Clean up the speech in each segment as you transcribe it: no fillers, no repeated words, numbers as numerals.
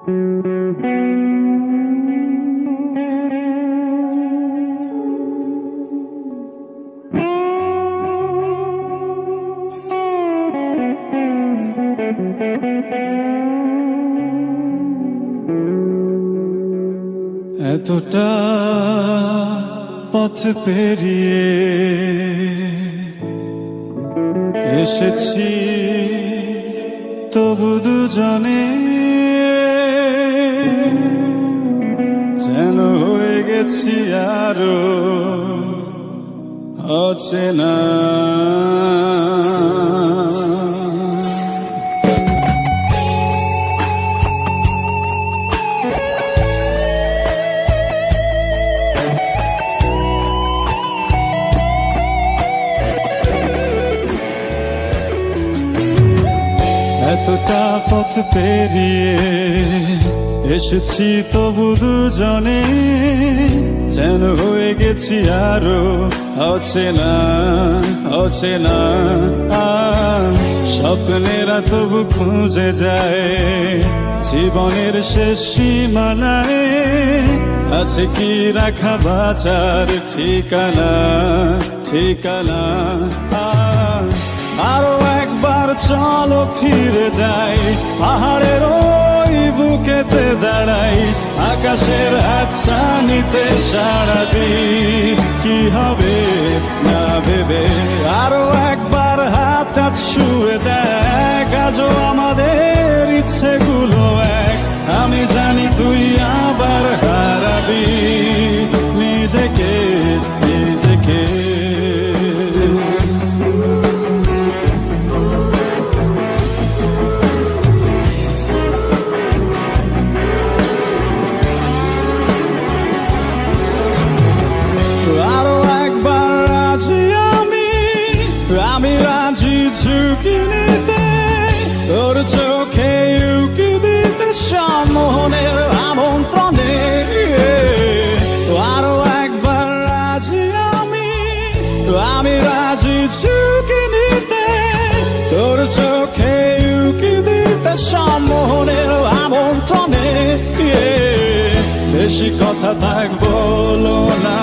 এতটা পথ পেরিয়ে এসেছি তবু দুজনে যেন হয়ে গেছি আরো অচেনা। এতটা পথ পেরিয়ে এসেছি তবু দুজনে যেন হয়ে গেছি আরো অচেনা অচেনা। স্বপ্নেরা তবু খুঁজে যায় জীবনের শেষ সীমানায়, আছে কি রাখা বাঁচার ঠিকানা ঠিকানা। আরো একবার চলো ফিরে যাই পাহাড়ের ওই বুকেতে দাঁড়াই, আকাশের হাতছানিতে সাড়া দিই কি হবে না ভেবে। আরো একবার হাতটা ছুঁয়ে দেখ আজও আমাদের ইচ্ছেগুলো এক, আমি জানি তুই আবার হারাবি নিজেকে নিজেকে। আমি রাজি ঝুঁকি নিতে তোর চোখে উকি দিতে সম্মোহনের আমন্ত্রণে। আরো একবার রাজি আমি রাজি ঝুঁকি নিতে তোর চোখে উকি দিতে সম্মোহনের আমন্ত্রণে। বেশি কথা থাক বলো না,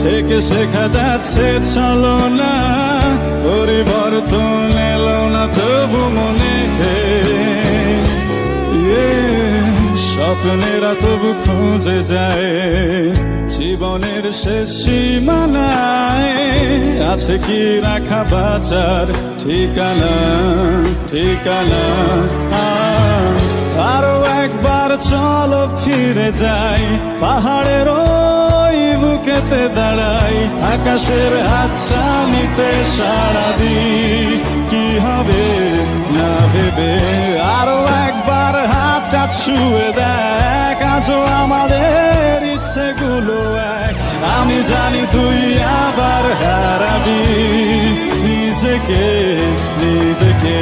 থেকে শেখা যাচ্ছে চলো না, পরিবর্তন এলো না তবু মনে। স্বপ্নেরা তবু খুঁজে যায় জীবনের শেষ সীমানায়, আছে কি রাখা বাঁচার ঠিকানা ঠিকানা। আরো একবার চলো ফিরে যাই পাহাড়ের ওই বুকেতে দাঁড়াই, আকাশের হাতছানিতে সাড়া দিই কি হবে না ভেবে। আরো একবার হাতটা ছুঁয়ে দেখ আজও আমাদের ইচ্ছেগুলো এক, আমি জানি তুই আবার হারাবি নিজেকে নিজেকে।